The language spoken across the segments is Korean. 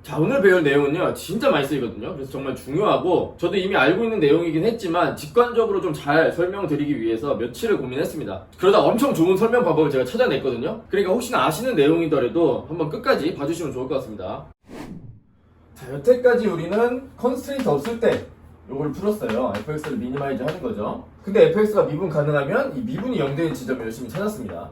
자, 오늘 배울 내용은요 진짜 많이 쓰이거든요. 그래서 정말 중요하고 저도 이미 알고 있는 내용이긴 했지만 직관적으로 좀 잘 설명드리기 위해서 며칠을 고민했습니다. 그러다 엄청 좋은 설명 방법을 제가 찾아냈거든요. 그러니까 혹시나 아시는 내용이더라도 한번 끝까지 봐주시면 좋을 것 같습니다. 자, 여태까지 우리는 컨스트레인트 없을 때 요걸 풀었어요. fx를 미니마이즈 하는 거죠. 근데 fx가 미분 가능하면 이 미분이 0되는 지점을 열심히 찾았습니다.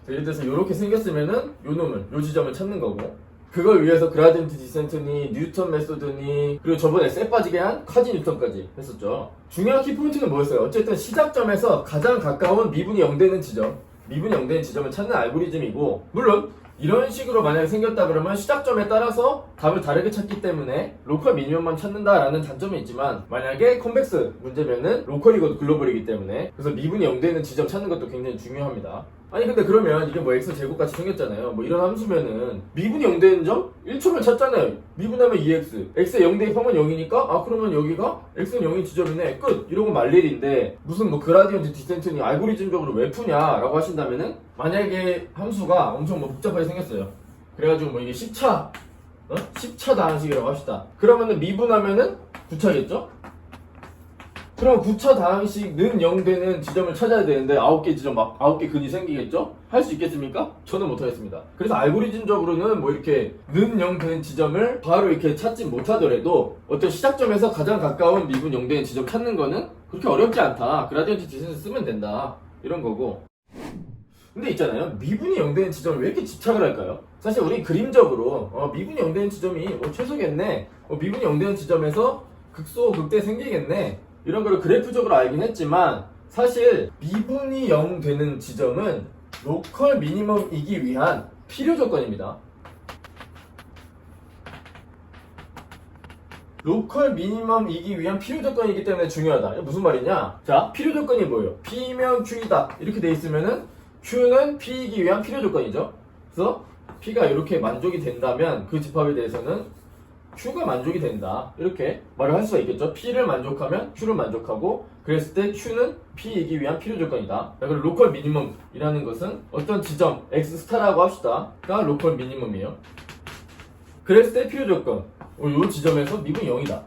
예를 들어서 이렇게 생겼으면은 요 놈을, 요 지점을 찾는 거고, 그걸 위해서 그라디언트 디센트니 뉴턴 메소드니 그리고 저번에 쎄 빠지게 한 카지 뉴턴까지 했었죠. 중요한 키포인트는 뭐였어요? 어쨌든 시작점에서 가장 가까운 미분이 0되는 지점, 미분이 0되는 지점을 찾는 알고리즘이고, 물론 이런 식으로 만약에 생겼다 그러면 시작점에 따라서 답을 다르게 찾기 때문에 로컬 미니멈만 찾는다라는 단점이 있지만, 만약에 컨벡스 문제면은 로컬이고 글로벌이기 때문에 그래서 미분이 0되는 지점 찾는 것도 굉장히 중요합니다. 아니 근데 그러면 이게 뭐 x 제곱같이 생겼잖아요. 뭐 이런 함수면은 미분이 0되는 점 1초면 찾잖아요. 미분하면 2x, x에 0 대입하면 0이니까 아 그러면 여기가 x는 0인 지점이네, 끝! 이러고 말 일인데 무슨 뭐 그라디언트 디센트니 알고리즘적으로 왜 푸냐라고 하신다면은, 만약에 함수가 엄청 뭐 복잡하게 생겼어요. 그래가지고 뭐 이게 10차 10차 다항식이라고 합시다. 그러면은 미분하면은 9차겠죠? 그럼 9차 다항식는 0 되는 지점을 찾아야 되는데 9개 지점 막 9개 근이 생기겠죠? 할 수 있겠습니까? 저는 못하겠습니다. 그래서 알고리즘적으로는 뭐 이렇게 는 0 되는 지점을 바로 이렇게 찾지 못하더라도 어떤 시작점에서 가장 가까운 미분 0 되는 지점 찾는 거는 그렇게 어렵지 않다. 그라디언트 디센트 쓰면 된다. 이런 거고. 근데 있잖아요. 미분이 0 되는 지점을 왜 이렇게 집착을 할까요? 사실 우리 그림적으로 미분이 0 되는 지점이 최소겠네. 미분이 0 되는 지점에서 극소 극대 생기겠네. 이런 거를 그래프적으로 알긴 했지만, 사실 미분이 0 되는 지점은 로컬 미니멈이기 위한 필요 조건입니다. 로컬 미니멈이기 위한 필요 조건이기 때문에 중요하다. 이게 무슨 말이냐? 자, 필요 조건이 뭐예요? P면 Q이다 이렇게 돼 있으면은 Q는 P이기 위한 필요 조건이죠. 그래서 P가 이렇게 만족이 된다면 그 집합에 대해서는 Q가 만족이 된다, 이렇게 말을 할 수가 있겠죠. P를 만족하면 Q를 만족하고, 그랬을 때 Q는 P이기 위한 필요 조건이다. 그리고 로컬 미니멈이라는 것은 어떤 지점 X 스타라고 합시다가 로컬 미니멈이에요. 그랬을 때 필요 조건 이 지점에서 미분 0이다.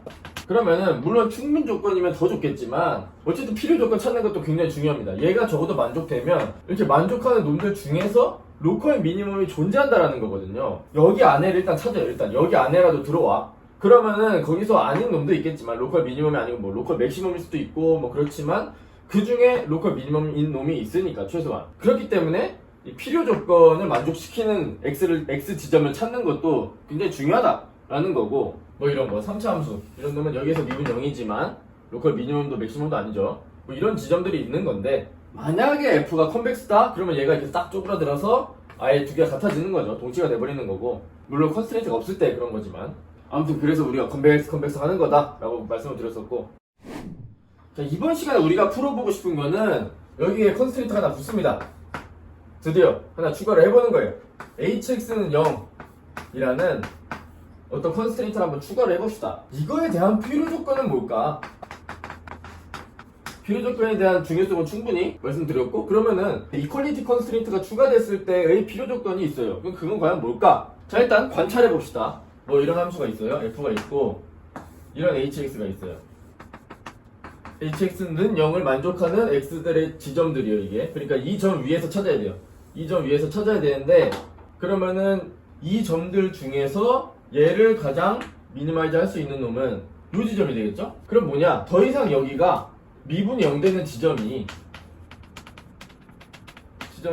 그러면은 물론 충분 조건이면 더 좋겠지만 어쨌든 필요 조건 찾는 것도 굉장히 중요합니다. 얘가 적어도 만족되면 이렇게 만족하는 놈들 중에서 로컬 미니멈이 존재한다라는 거거든요. 여기 안에를 일단 찾아요. 일단 여기 안에라도 들어와. 그러면은 거기서 아닌 놈도 있겠지만, 로컬 미니멈이 아니고 뭐 로컬 맥시멈일 수도 있고 뭐 그렇지만 그 중에 로컬 미니멈인 놈이 있으니까 최소한. 그렇기 때문에 이 필요 조건을 만족시키는 X 지점을 찾는 것도 굉장히 중요하다라는 거고, 뭐 이런 거 3차 함수 이런 놈은 여기에서 미분 0이지만 로컬 미니멈도 맥시멈도 아니죠. 뭐 이런 지점들이 있는 건데, 만약에 F가 컨벡스다 그러면 얘가 이렇게 딱 쪼그라들어서 아예 두 개가 같아지는 거죠. 동치가 돼버리는 거고, 물론 컨스트레인트가 없을 때 그런 거지만, 아무튼 그래서 우리가 컨벡스 하는 거다 라고 말씀을 드렸었고, 자, 이번 시간에 우리가 풀어보고 싶은 거는 여기에 컨스트레인트가 하나 붙습니다. 드디어 하나 추가를 해보는 거예요. hx는 0이라는 어떤 컨스트레인트를 한번 추가를 해봅시다. 이거에 대한 필요 조건은 뭘까? 필요 조건에 대한 중요성은 충분히 말씀드렸고, 그러면은 이퀄리티 컨스트레인트가 추가됐을 때의 필요 조건이 있어요. 그럼 그건 과연 뭘까? 자, 일단 관찰해 봅시다. 뭐 이런 함수가 있어요. f가 있고 이런 hx가 있어요. hx는 0을 만족하는 x들의 지점들이에요, 이게. 그러니까 이 점 위에서 찾아야 돼요. 이 점 위에서 찾아야 되는데, 그러면은 이 점들 중에서 얘를 가장 미니마이즈 할 수 있는 놈은 이 지점이 되겠죠? 그럼 뭐냐? 더 이상 여기가 미분이 0 되는 지점이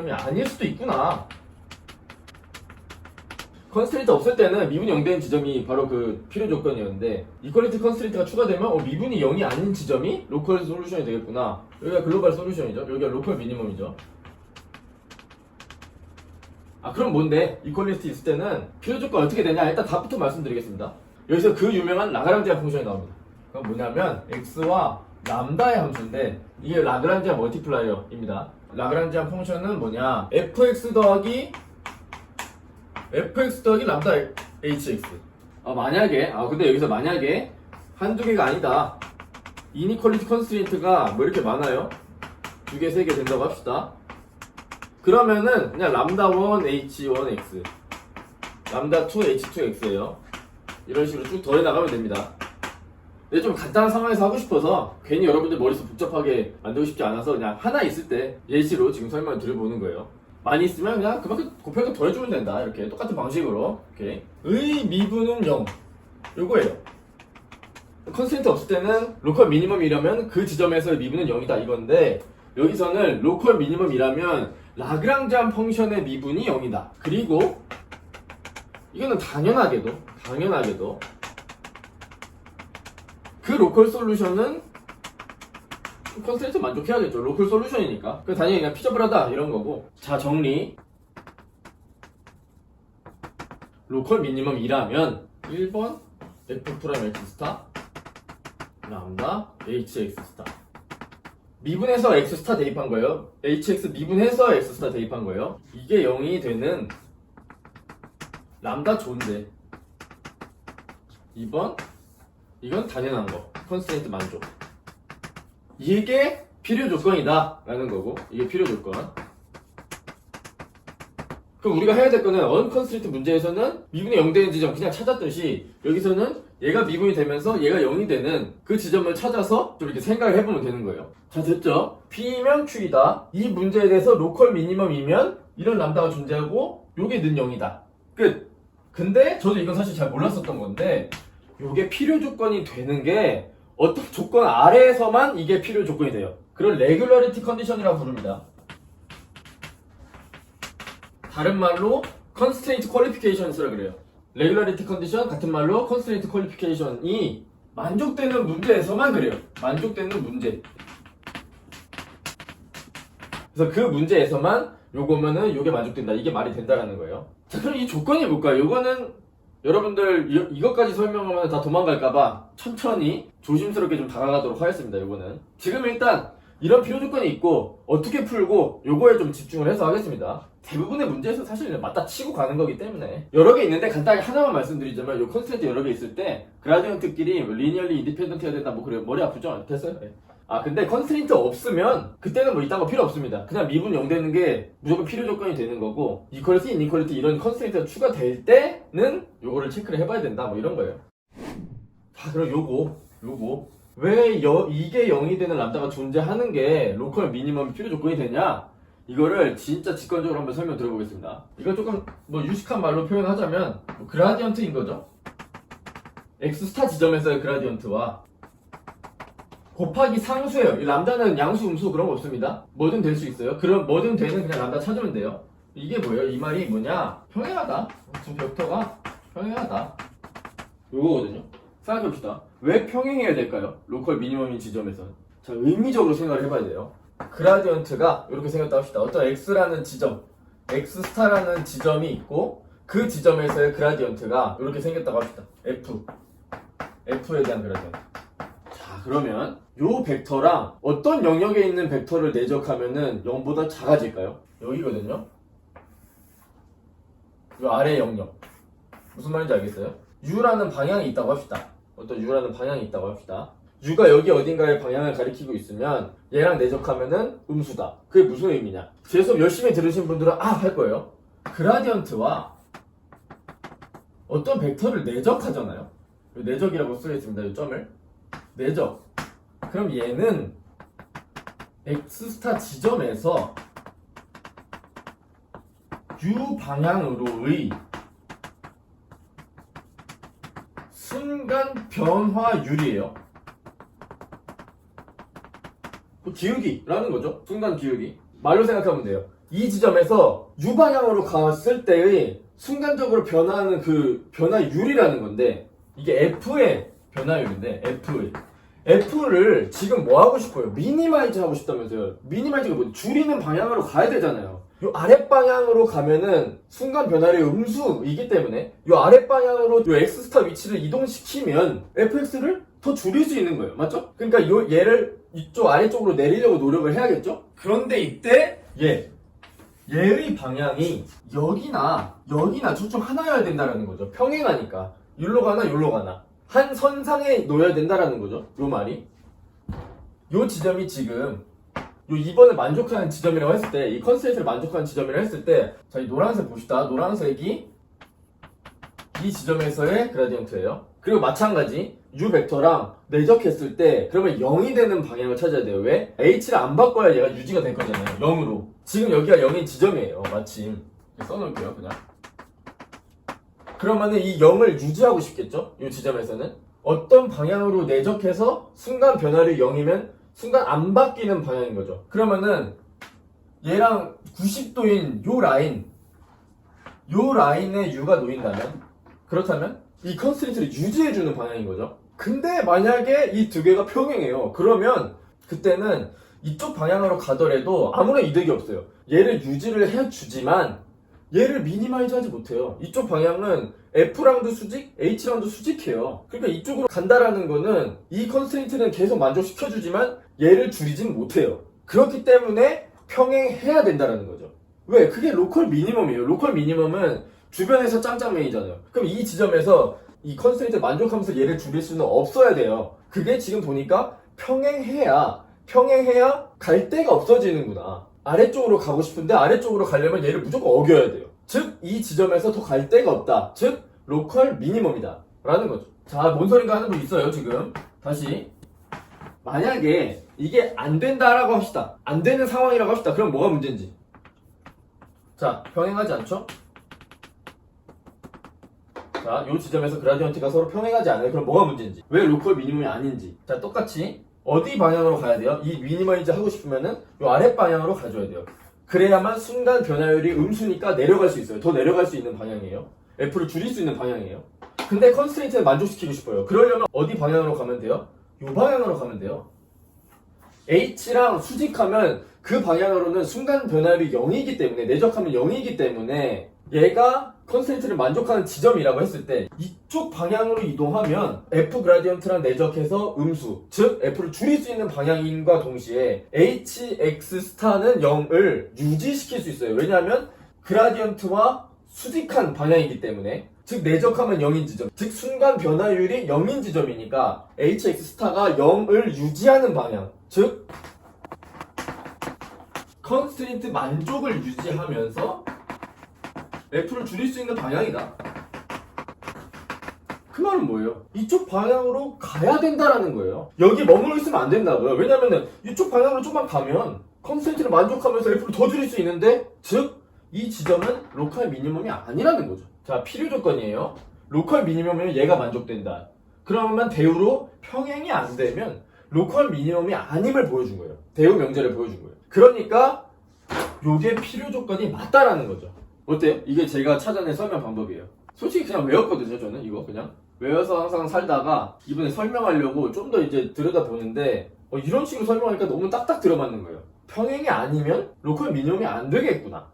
아닐 수도 있구나. 컨스트레인트 없을 때는 미분이 0 되는 지점이 바로 그 필요 조건이었는데, 이퀄리티 컨스트레인트가 추가되면 미분이 0이 아닌 지점이 로컬 솔루션이 되겠구나. 여기가 글로벌 솔루션이죠. 여기가 로컬 미니멈이죠. 아, 그럼 뭔데? 이퀄리티 있을 때는 필요 조건 어떻게 되냐? 일단 답부터 말씀드리겠습니다. 여기서 그 유명한 라그랑지안 펑션이 나옵니다. 그건 뭐냐면 엑스와 람다의 함수인데, 이게 라그랑지안 멀티플라이어입니다. 라그랑지안 펑션은 뭐냐? fx 더하기 람다 hx. 만약에 근데 여기서 만약에 한두 개가 아니다, 이니퀄리티 컨스트레인트가 뭐 이렇게 많아요. 2개, 3개 된다고 합시다. 그러면은 그냥 람다 1 h1 x 람다 2 H2X예요. 이런 식으로 쭉 더해 나가면 됩니다. 근데 좀 간단한 상황에서 하고 싶어서 괜히 여러분들 머릿속 복잡하게 만들고 싶지 않아서 그냥 하나 있을 때 예시로 지금 설명을 드려보는 거예요. 많이 있으면 그냥 그만큼 곱해서 더해주면 된다. 이렇게 똑같은 방식으로. 오케이. 의 미분은 0. 요거예요. 컨스트레인트 없을 때는 로컬 미니멈이라면 그 지점에서의 미분은 0이다 이건데, 여기서는 로컬 미니멈이라면 라그랑지안 펑션의 미분이 0이다. 그리고 이거는 당연하게도 그 로컬 솔루션은 컨스트레인트 만족해야겠죠. 로컬 솔루션이니까. 그 당연히 그냥 피저블하다 이런 거고. 자, 정리. 로컬 미니멈이라면 1번 F 프라임 X 스타 람다 HX 스타 미분해서 X 스타 대입한 거예요. HX 미분해서 X 스타 대입한 거예요. 이게 0이 되는 람다 존재. 2번 이건 당연한 거. 컨스트레인트 만족. 이게 필요 조건이다 라는 거고, 이게 필요 조건. 그럼 우리가 해야 될 거는 언컨스트레인트 문제에서는 미분이 0 되는 지점 그냥 찾았듯이, 여기서는 얘가 미분이 되면서 얘가 0이 되는 그 지점을 찾아서 좀 이렇게 생각을 해보면 되는 거예요. 자, 됐죠? P면 Q이다. 이 문제에 대해서 로컬 미니멈이면 이런 람다가 존재하고 요게 는 0이다. 끝. 근데 저도 이건 사실 잘 몰랐었던 건데, 요게 필요 조건이 되는 게 어떤 조건 아래에서만 이게 필요 조건이 돼요. 그걸 레귤러리티 컨디션이라고 부릅니다. 다른 말로 컨스트레인트 퀄리피케이션스라 그래요. 레귤러리티 컨디션, 같은 말로 컨스트레인트 퀄리피케이션이 만족되는 문제에서만 그래요. 만족되는 문제. 그래서 그 문제에서만 요거면은 요게 만족된다. 이게 말이 된다라는 거예요. 자, 그럼 이 조건이 뭘까요? 요거는 여러분들 이것까지 설명하면 다 도망갈까봐 천천히 조심스럽게 좀 다가가도록 하겠습니다. 요거는 지금 일단 이런 필요 조건이 있고 어떻게 풀고 요거에 좀 집중을 해서 하겠습니다. 대부분의 문제에서 사실 맞다 치고 가는 거기 때문에 여러 개 있는데 간단하게 하나만 말씀드리자면, 요 컨스트레인트 여러 개 있을 때 그라디언트끼리 리니얼리 인디펜던트 해야 된다 뭐 그래요. 머리 아프죠? 됐어요? 네. 근데 컨스트레인트 없으면 그때는 뭐 이딴 거 필요 없습니다. 그냥 미분 0 되는 게 무조건 필요 조건이 되는 거고, 이퀄리티, 인이퀄리티 이런 컨스트레인트가 추가될 때는 요거를 체크를 해봐야 된다 뭐 이런 거예요. 자, 그럼 요거 왜 이게 0이 되는 람다가 존재하는 게 로컬 미니멈 필요 조건이 되냐, 이거를 진짜 직관적으로 한번 설명 드려보겠습니다. 이거 조금 뭐 유식한 말로 표현하자면 뭐 그라디언트인 거죠. X 스타 지점에서의 그라디언트와 곱하기 상수예요. 이 람다는 양수, 음수 그런 거 없습니다. 뭐든 될 수 있어요. 그럼 뭐든 되는 그냥 람다 찾으면 돼요. 이게 뭐예요? 이 말이 뭐냐? 평행하다. 지금 벡터가 평행하다. 요거거든요. 생각해봅시다. 왜 평행해야 될까요? 로컬 미니멈인 지점에서. 자, 의미적으로 생각을 해봐야 돼요. 그라디언트가 이렇게 생겼다 합시다. 어떤 X라는 지점, X 스타라는 지점이 있고 그 지점에서의 그라디언트가 이렇게 생겼다고 합시다. F에 대한 그라디언트. 자, 그러면 요 벡터랑 어떤 영역에 있는 벡터를 내적하면은 0보다 작아질까요? 여기거든요. 요 아래 영역. 무슨 말인지 알겠어요? U라는 방향이 있다고 합시다. 어떤 U라는 방향이 있다고 합시다. U가 여기 어딘가의 방향을 가리키고 있으면 얘랑 내적하면은 음수다. 그게 무슨 의미냐? 제 수업 열심히 들으신 분들은 할 거예요. 그라디언트와 어떤 벡터를 내적하잖아요. 내적이라고 쓰겠습니다. 이 점을 내적. 그럼 얘는 X스타 지점에서 U 방향으로의 순간 변화율이에요. 기울기라는 거죠. 순간 기울기. 말로 생각하면 돼요. 이 지점에서 U 방향으로 갔을 때의 순간적으로 변화하는 그 변화율이라는 건데, 이게 F의 변화율인데, F를 지금 뭐 하고 싶어요? 미니마이즈 하고 싶다면서요. 미니마이즈가 뭐 줄이는 방향으로 가야 되잖아요. 요 아랫방향으로 가면은 순간 변화율이 음수이기 때문에 요 아랫방향으로 요 X스타 위치를 이동시키면 fx를 더 줄일 수 있는 거예요. 맞죠? 그러니까 얘를 이쪽 아래쪽으로 내리려고 노력을 해야겠죠? 그런데 이때 얘의 방향이 여기나 둘 중 하나여야 된다라는 거죠. 평행하니까. 여기로 가나 한 선상에 놓여야 된다라는 거죠. 요 말이. 요 지점이 지금 요 2번을 만족하는 지점이라고 했을 때, 이 컨스트레인트를 만족하는 지점이라고 했을 때, 자, 이 노란색 봅시다. 노란색이 이 지점에서의 그라디언트예요. 그리고 마찬가지 U 벡터랑 내적했을 때 그러면 0이 되는 방향을 찾아야 돼요. 왜? H를 안 바꿔야 얘가 유지가 될 거잖아요. 0으로. 지금 여기가 0인 지점이에요. 마침. 써놓을게요. 그냥. 그러면은 이 0을 유지하고 싶겠죠? 이 지점에서는. 어떤 방향으로 내적해서 순간 변화율이 0이면 순간 안 바뀌는 방향인 거죠. 그러면은 얘랑 90도인 요 라인에 U가 놓인다면, 그렇다면 이 컨스트레인트를 유지해주는 방향인 거죠. 근데 만약에 이 두 개가 평행해요. 그러면 그때는 이쪽 방향으로 가더라도 아무런 이득이 없어요. 얘를 유지를 해주지만 얘를 미니마이즈 하지 못해요. 이쪽 방향은 F랑도 수직, H랑도 수직해요. 그러니까 이쪽으로 간다라는 거는 이 컨스트레인트는 계속 만족시켜주지만 얘를 줄이진 못해요. 그렇기 때문에 평행해야 된다라는 거죠. 왜? 그게 로컬 미니멈이에요. 로컬 미니멈은 주변에서 짱짱맨이잖아요. 그럼 이 지점에서 이 컨스트레인트를 만족하면서 얘를 줄일 수는 없어야 돼요. 그게 지금 보니까 평행해야 갈 데가 없어지는구나. 아래쪽으로 가고 싶은데 아래쪽으로 가려면 얘를 무조건 어겨야 돼요. 즉, 이 지점에서 더 갈 데가 없다. 즉, 로컬 미니멈이다. 라는 거죠. 자, 뭔 소린가 하는 분 있어요, 지금. 다시. 만약에 이게 안 된다라고 합시다. 안 되는 상황이라고 합시다. 그럼 뭐가 문제인지. 자, 평행하지 않죠? 자, 이 지점에서 그라디언트가 서로 평행하지 않아요. 그럼 뭐가 문제인지. 왜 로컬 미니멈이 아닌지. 자, 똑같이 어디 방향으로 가야 돼요? 이 미니마이즈 하고 싶으면은 이 아랫 방향으로 가줘야 돼요. 그래야만 순간 변화율이 음수니까 내려갈 수 있어요. 더 내려갈 수 있는 방향이에요. F를 줄일 수 있는 방향이에요. 근데 컨스트레인트를 만족시키고 싶어요. 그러려면 어디 방향으로 가면 돼요? 이 방향으로 가면 돼요. H랑 수직하면 그 방향으로는 순간 변화율이 0이기 때문에, 내적하면 0이기 때문에 얘가 컨스트레인트를 만족하는 지점이라고 했을 때 이쪽 방향으로 이동하면 F 그라디언트랑 내적해서 음수, 즉 F를 줄일 수 있는 방향인과 동시에 HX 스타는 0을 유지시킬 수 있어요. 왜냐하면 그라디언트와 수직한 방향이기 때문에, 즉 내적하면 0인 지점, 즉 순간 변화율이 0인 지점이니까 HX 스타가 0을 유지하는 방향, 즉 컨스트레인트 만족을 유지하면서 F를 줄일 수 있는 방향이다. 그 말은 뭐예요? 이쪽 방향으로 가야 된다라는 거예요. 여기 머물러 있으면 안 된다고요. 왜냐면은 이쪽 방향으로 좀만 가면 컨스트레인트를 만족하면서 F를 더 줄일 수 있는데, 즉 이 지점은 로컬 미니멈이 아니라는 거죠. 자, 필요 조건이에요. 로컬 미니멈이면 얘가 만족된다. 그러면 대우로 평행이 안 되면 로컬 미니멈이 아님을 보여준 거예요. 대우 명제를 보여준 거예요. 그러니까 요게 필요 조건이 맞다라는 거죠. 어때요? 이게 제가 찾아낸 설명 방법이에요. 솔직히 그냥 외웠거든요. 저는 이거 그냥 외워서 항상 살다가 이번에 설명하려고 좀 더 이제 들여다보는데 이런 식으로 설명하니까 너무 딱딱 들어맞는 거예요. 평행이 아니면 로컬 미니멈이 안 되겠구나.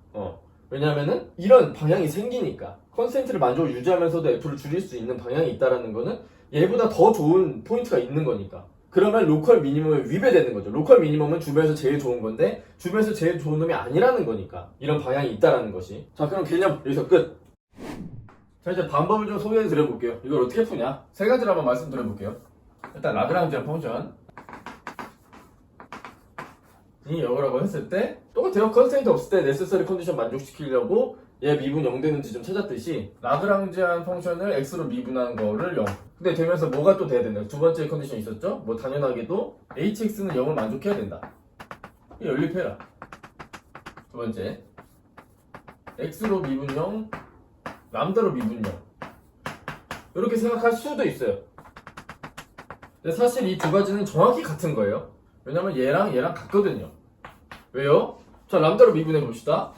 왜냐면은 이런 방향이 생기니까 컨스트레인트를 만족을 유지하면서도 F를 줄일 수 있는 방향이 있다라는 거는 얘보다 더 좋은 포인트가 있는 거니까. 그러면 로컬 미니멈에 위배되는 거죠. 로컬 미니멈은 주변에서 제일 좋은 건데 주변에서 제일 좋은 놈이 아니라는 거니까 이런 방향이 있다라는 것이. 자, 그럼 개념 여기서 끝. 자, 이제 방법을 좀 소개해 드려볼게요. 이걸 어떻게 푸냐? 세 가지를 한번 말씀드려볼게요. 일단 라그랑지안 펑션 이 영어라고 했을 때 똑같아요. 컨스트레인트 없을 때 네세서리 컨디션 만족시키려고 얘 미분 0 되는 지점 찾았듯이 라그랑지안 펑션을 x로 미분한 거를 0. 근데 되면서 뭐가 또 돼야 된다. 두 번째 컨디션이 있었죠? 뭐 당연하게도 hx는 0을 만족해야 된다. 이 연립해라. 두 번째 x로 미분 0, 람다로 미분 0. 이렇게 생각할 수도 있어요. 근데 사실 이 두 가지는 정확히 같은 거예요. 왜냐면 얘랑 같거든요. 왜요? 자, 람다로 미분해 봅시다.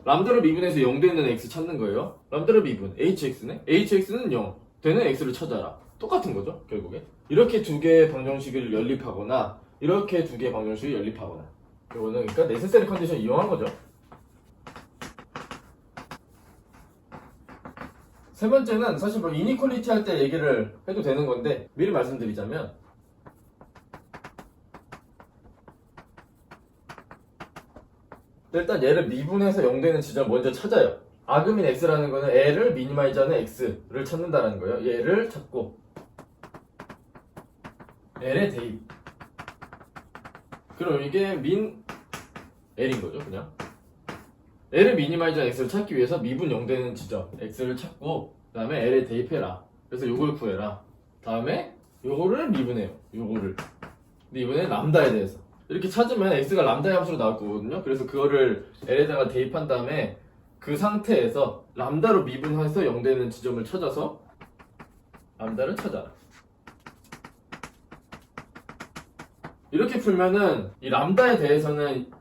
람다로 미분해서 0 되는 x 찾는 거예요. 람다로 미분 hx네? hx는 0 되는 x를 찾아라. 똑같은 거죠, 결국에. 이렇게 두 개의 방정식을 연립하거나 이렇게 두 개의 방정식을 연립하거나. 이거는 그러니까 네세서리 컨디션 이용한 거죠. 세 번째는 사실 뭐 이니퀄리티 할 때 얘기를 해도 되는 건데 미리 말씀드리자면, 일단 얘를 미분해서 0 되는 지점 먼저 찾아요. 아그민 x라는 거는 애를 미니마이즈하는 x를 찾는다는 거예요. 얘를 찾고 l의 대입. 그럼 이게 민 l인 거죠, 그냥. l을 미니마이즈하는 x를 찾기 위해서 미분 0 되는 지점 x를 찾고 그 다음에 L에 대입해라. 그래서 요걸 구해라. 다음에 요거를 미분해요. 요거를. 근데 이번엔 람다에 대해서 이렇게 찾으면 x가 람다의 함수로 나올 거거든요. 그래서 그거를 L에다가 대입한 다음에 그 상태에서 람다로 미분해서 0 되는 지점을 찾아서 람다를 찾아라. 이렇게 풀면은 이 람다에 대해서는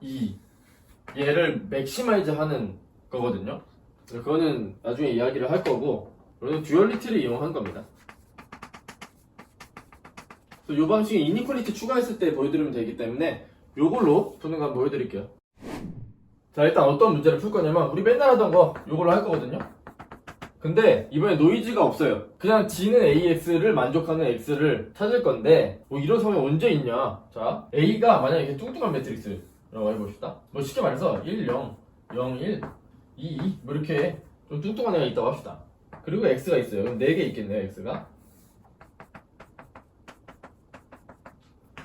얘를 맥시마이즈 하는 거거든요. 그거는 나중에 이야기를 할 거고, 우리는 듀얼리티를 이용한 겁니다. 이 방식에 이니퀄리티 추가했을 때 보여드리면 되기 때문에 요걸로 푸는 거 한번 보여드릴게요. 자, 일단 어떤 문제를 풀 거냐면 우리 맨날 하던 거 요걸로 할 거거든요. 근데 이번에 노이즈가 없어요. 그냥 G는 AX를 만족하는 X를 찾을 건데 뭐 이런 상황이 언제 있냐. 자, A가 만약에 이렇게 뚱뚱한 매트릭스라고 해봅시다. 뭐 쉽게 말해서 1, 0, 0, 1, 2, 2 뭐 이렇게 좀 뚱뚱한 애가 있다고 합시다. 그리고 X가 있어요. 그럼 4개 있겠네요, X가.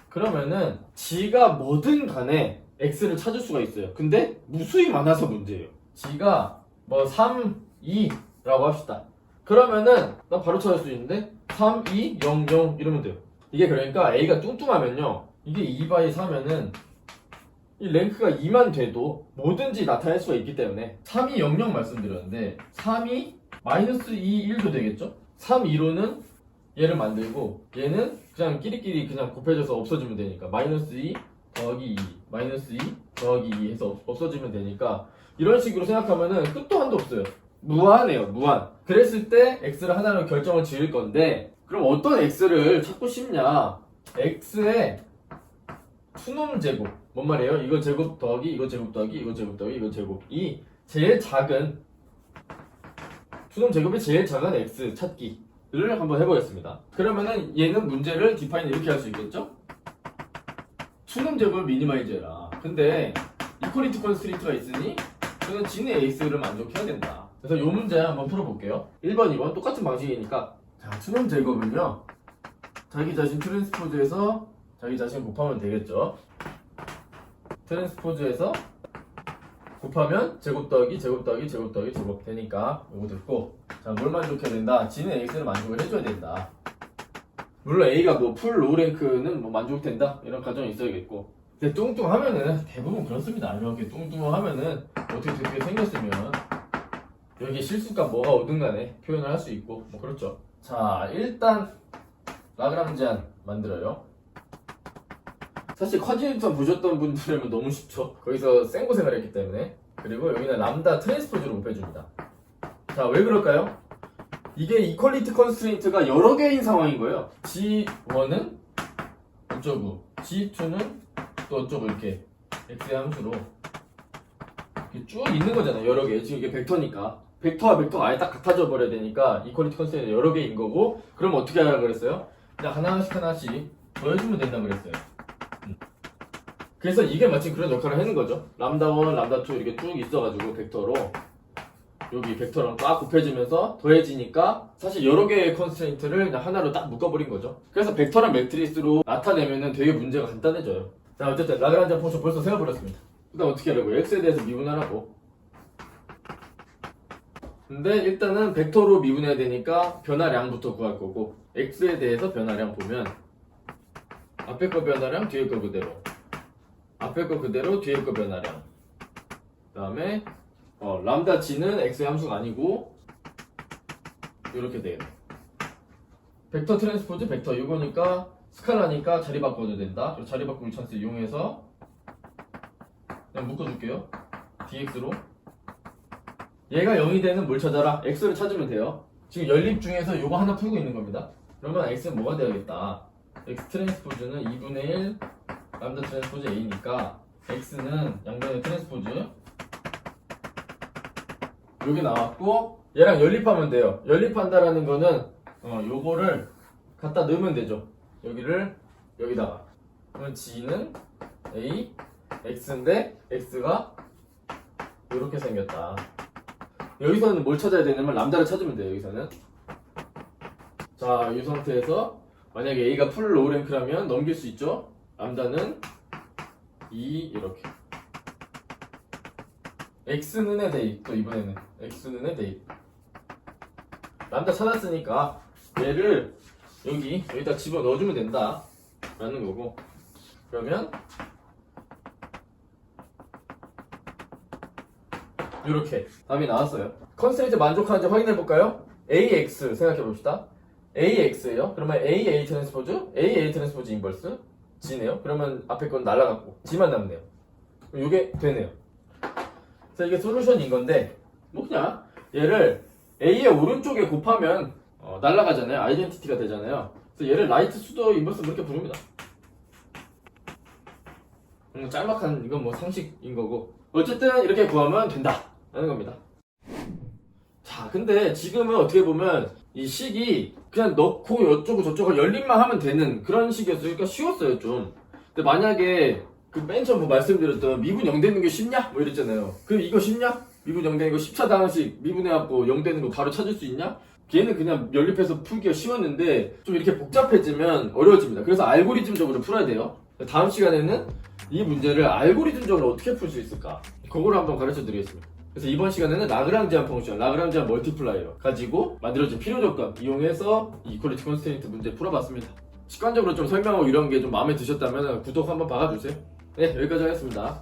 그러면은 G가 뭐든 간에 X를 찾을 수가 있어요. 근데 무수히 많아서 문제예요. G가 뭐 3, 2 라고 합시다. 그러면은 나 바로 찾을 수 있는데 3, 2, 0, 0 이러면 돼요. 이게 그러니까 A가 뚱뚱하면요, 이게 2 4면은 이 랭크가 2만 돼도 뭐든지 나타낼 수가 있기 때문에 3, 2, 0, 0 말씀드렸는데 3, 2, 마이너스 2, 1도 되겠죠? 3, 2로는 얘를 만들고 얘는 그냥 끼리끼리 그냥 곱해져서 없어지면 되니까 마이너스 2 더하기 2 마이너스 2 더하기 2 해서 없어지면 되니까 이런 식으로 생각하면은 끝도 한도 없어요. 무한해요, 무한. 그랬을 때 x를 하나로 결정을 지을 건데, 그럼 어떤 x를 찾고 싶냐? x의 수놈 제곱. 뭔 말이에요? 이거 제곱 더하기 이거 제곱 더하기 이거 제곱 더하기 이거 제곱. 이 제일 작은 수놈 제곱의 제일 작은 x 찾기를 한번 해보겠습니다. 그러면은 얘는 문제를 디파인 이렇게 할 수 있겠죠? 수놈 제곱을 미니마이즈 해라. 근데 이퀄리티 컨스트레인트가 있으니 저는 G는 AX를 만족해야 된다. 그래서 이 문제 한번 풀어볼게요. 1번, 2번 똑같은 방식이니까, 자, 수놈 제곱은요, 자기 자신 트랜스포즈해서 자기 자신 곱하면 되겠죠. 트랜스포즈해서 곱하면 제곱 더하기 제곱 더하기 제곱 더하기 제곱 되니까 이거 듣고, 자, 뭘 만족해야 된다? G는 AX를 만족을 해줘야 된다. 물론 A가 뭐 풀 로우 랭크는 뭐 만족된다 이런 가정이 있어야겠고, 근데 뚱뚱하면은 대부분 그렇습니다. 이렇게 뚱뚱하면은 어떻게 생겼으면 여기 실수값 뭐가 오든 간에 표현을 할 수 있고 뭐 그렇죠. 자, 일단 라그랑지안 만들어요. 사실 쿼드니턴 보셨던 분들이면 너무 쉽죠. 거기서 생고생을 했기 때문에. 그리고 여기는 람다 트랜스포즈로 곱해줍니다. 자, 왜 그럴까요? 이게 이퀄리티 컨스트레인트가 여러 개인 상황인 거예요. G1은 어쩌고, G2는 또 어쩌고 이렇게 x의 함수로 이렇게 쭉 있는 거잖아요. 여러 개. 지금 이게 벡터니까 벡터와 벡터가 아예 딱 같아져 버려야 되니까 이퀄리티 컨스트레인트 여러 개인 거고, 그럼 어떻게 하라 그랬어요? 그냥 하나씩 더해주면 된다 그랬어요. 그래서 이게 마치 그런 역할을 하는 거죠. 람다1, 람다2 이렇게 쭉 있어가지고 벡터로 여기 벡터랑 딱 곱해지면서 더해지니까 사실 여러 개의 컨스트레인트를 그냥 하나로 딱 묶어버린 거죠. 그래서 벡터랑 매트리스로 나타내면은 되게 문제가 간단해져요. 자, 어쨌든 라그랑지안 펑션 벌써 세워버렸습니다. 일단 어떻게 하려고? x에 대해서 미분하라고. 근데 일단은 벡터로 미분해야 되니까 변화량부터 구할 거고, x에 대해서 변화량 보면 앞에 거 변화량, 뒤에 거 그대로, 앞에 거 그대로, 뒤에 거 변화량. 그 다음에 람다 g는 x의 함수가 아니고 이렇게 되겠네. 벡터 트랜스포즈 벡터 이거니까 스칼라니까 자리 바꿔도 된다. 그리고 자리 바꾸기 찬스 이용해서 그냥 묶어줄게요. dx로 얘가 0이 되는 뭘 찾아라? x를 찾으면 돼요. 지금 연립 중에서 이거 하나 풀고 있는 겁니다. 그러면 x는 뭐가 되어야겠다? x 트랜스포즈는 2분의 1 람다 트랜스포즈 a니까 x는 양변의 트랜스포즈 여기 나왔고, 얘랑 연립하면 돼요. 연립한다라는 거는 요거를 갖다 넣으면 되죠. 여기를 여기다가. 그러면 g는 a x인데 x가 이렇게 생겼다. 여기서는 뭘 찾아야 되냐면 람다를 찾으면 돼요. 여기서는. 자, 이 상태에서 만약에 a가 풀 로우 랭크라면 넘길 수 있죠. 람다는 2 이렇게. x는의 대입, 또 이번에는 x는의 대입. 람다 찾았으니까 얘를 여기다 집어 넣어주면 된다 라는 거고, 그러면 이렇게 답이 나왔어요. 컨스트레인트 만족하는지 확인해 볼까요? AX 생각해 봅시다. AX예요. 그러면 AA 트랜스포즈, AA 트랜스포즈 인버스 G네요. 그러면 앞에 건 날라갔고 G만 남네요. 이게 되네요. 그래서 이게 솔루션인 건데, 뭐 그냥 얘를 A의 오른쪽에 곱하면 날라가잖아요. 아이덴티티가 되잖아요. 그래서 얘를 라이트 수도 인버스 그렇게 부릅니다. 짤막한 이건 뭐 상식인 거고, 어쨌든 이렇게 구하면 된다 라는 겁니다. 자, 근데 지금은 어떻게 보면 이 식이 그냥 넣고 이쪽고 저쪽을 열림만 하면 되는 그런 식이었어요. 그러니까 쉬웠어요 좀. 근데 만약에 그 맨 처음 뭐 말씀드렸던 미분 0 되는 게 쉽냐? 뭐 이랬잖아요. 그럼 이거 쉽냐? 미분 0 되는 거 10차 방식 미분해갖고 0 되는 거 바로 찾을 수 있냐? 걔는 그냥 연립해서 풀기가 쉬웠는데 좀 이렇게 복잡해지면 어려워집니다. 그래서 알고리즘적으로 풀어야 돼요. 다음 시간에는 이 문제를 알고리즘적으로 어떻게 풀 수 있을까? 그거를 한번 가르쳐 드리겠습니다. 그래서 이번 시간에는 라그랑지안 펑션, 라그랑지안 멀티플라이어 가지고 만들어진 필요조건 이용해서 이퀄리티 컨스트레인트 문제 풀어봤습니다. 직관적으로 좀 설명하고 이런 게 좀 마음에 드셨다면 구독 한번 박아주세요. 네, 여기까지 하겠습니다.